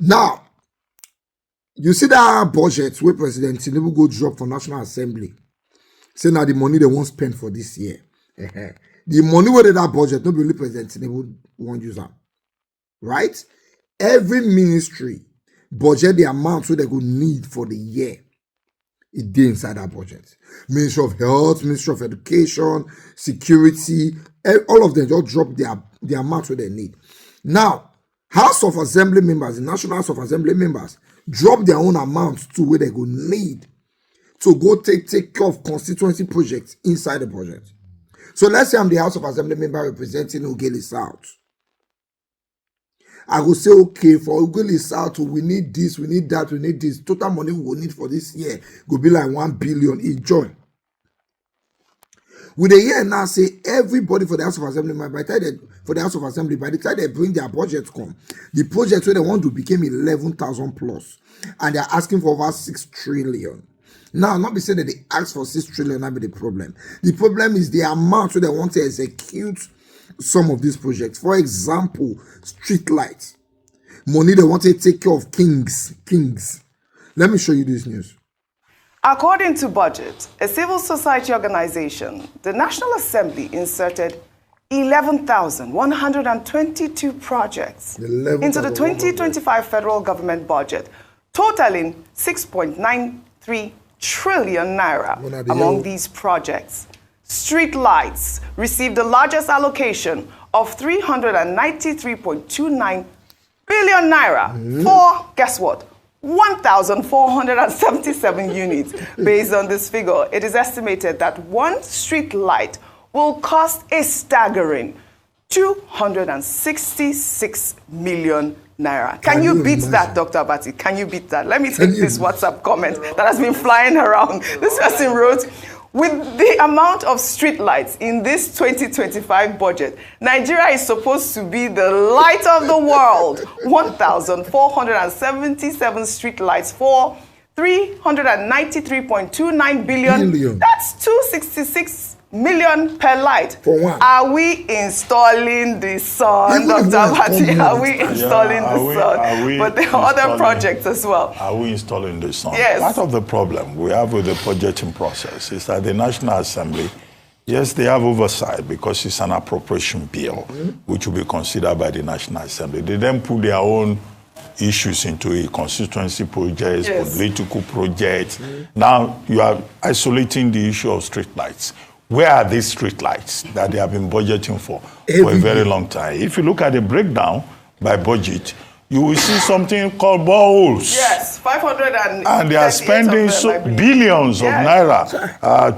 Now, you see that budget where President Tinubu go drop for National Assembly. Say now the money they won't spend for this year. The money where that budget, not only President Tinubu won't use them. Right? Every ministry budget the amount so they could need for the year. It did inside that budget. Ministry of Health, Ministry of Education, Security, all of them just drop the amount so they need. Now, House of Assembly members, the National House of Assembly members, drop their own amounts to where they go need to go take care of constituency projects inside the project. So let's say I'm the House of Assembly member representing Ogeli South. I will say, okay, for Ogeli South, we need this, we need that, we need this. Total money we will need for this year will be like 1 billion each join. With a year now, say everybody for the House of Assembly, by the time they bring their budget come, the project where they want to become 11,000 plus, and they're asking for over 6 trillion. Now, not be saying that they ask for 6 trillion, that be the problem. The problem is the amount where they want to execute some of these projects. For example, streetlight. Money they want to take care of kings. Let me show you this news. According to budget, a civil society organization, the National Assembly inserted 11,122 projects into the 2025 federal government budget, totaling 6.93 trillion naira. Among these projects, streetlights received the largest allocation of 393.29 billion naira for, guess what, 1,477 units. Based on this figure, it is estimated that one street light will cost a staggering 266 million naira. Can you beat that, Dr. Abati? Can you beat that? Let me take this WhatsApp comment that has been flying around. This person wrote, with the amount of street lights in this 2025 budget, Nigeria is supposed to be the light of the world. 1,477 street lights for 393.29 billion. That's 266 million per light. For one. Are we installing the sun, Dr. Abati? Are we installing the sun? But there are other projects as well. Are we installing the sun? Yes. Part of the problem we have with the budgeting process is that the National Assembly, yes, they have oversight because it's an appropriation bill, which will be considered by the National Assembly. They then put their own issues into a constituency projects, political projects. Now you are isolating the issue of streetlights. Where are these street lights that they have been budgeting for a very long time? If you look at the breakdown by budget, you will see something called boreholes. Yes, 500 and they are spending billions of naira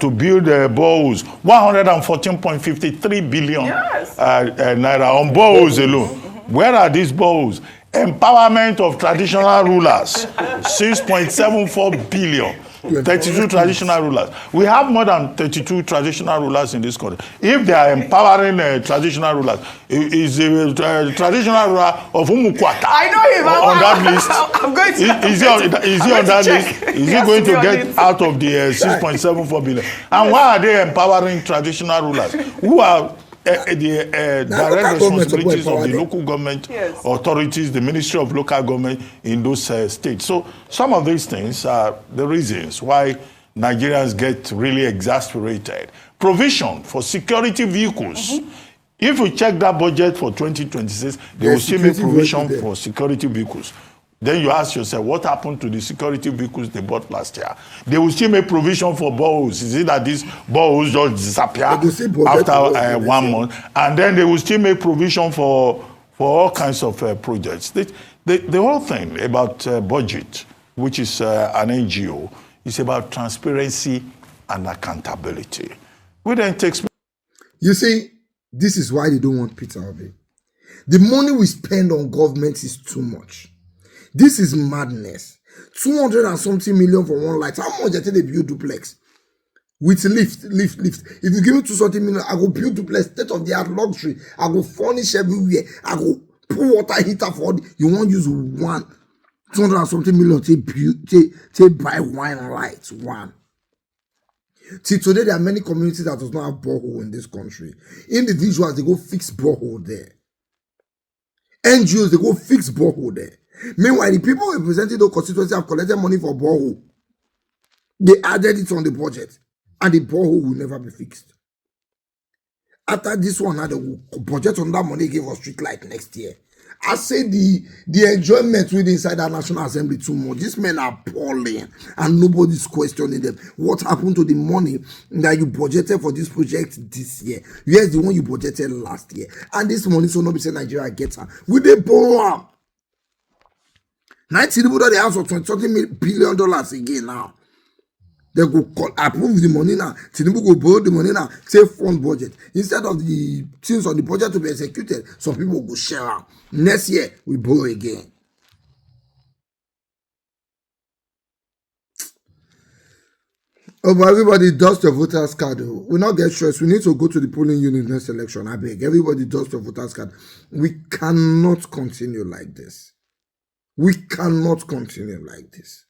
to build boreholes. 114.53 billion naira on boreholes alone. Where are these boreholes? Empowerment of traditional rulers, 6.74 billion. 32 traditional rulers. We have more than 32 traditional rulers in this country. If they are empowering traditional rulers, is the traditional ruler of Umukwata I know him on that list? I'm going to is he on that list? Is he going to get out of the 6.74 billion? And why are they empowering traditional rulers? Who are the direct responsibilities of the local government authorities, the Ministry of Local Government in those states. So some of these things are the reasons why Nigerians get really exasperated. Provision for security vehicles. If we check that budget for 2026, they will still make provision for security vehicles. Then you ask yourself, what happened to the security vehicles they bought last year? They will still make provision for boreholes. Is it that these boreholes just disappear after 1 month? And then they will still make provision for all kinds of projects. The whole thing about budget, which is an NGO, is about transparency and accountability. We then take... You see, this is why they don't want Peter Obi. The money we spend on government is too much. This is madness. 200 and something million for one light. How much they take they build duplex? With lift. If you give me 200 million, I go build duplex, state of the art luxury. I go furnish everywhere. I go put water heater for you won't use 200 and something million to buy wine lights. One. See, today there are many communities that does not have borehole in this country. Individuals, they go fix borehole there. NGOs, they go fix borehole there. Meanwhile, the people representing the constituency have collected money for borehole. They added it on the budget, and the borehole will never be fixed. After this one, now the budget on that money gave us street light next year. I say the enjoyment with inside the National Assembly too much. These men are appalling and nobody's questioning them. What happened to the money that you budgeted for this project this year? Here's the one you budgeted last year. And this money so not be saying Nigeria gets her. We they borrow 90 people that they have for $20 billion again now. They go approve the money now. Tinubu go borrow the money now. Say fund budget. Instead of the things on the budget to be executed, some people go share out. Next year, we borrow again. Oh, but everybody does the voters card. We not get stressed. We need to go to the polling unit next election. I beg. Everybody does the voters card. We cannot continue like this. We cannot continue like this.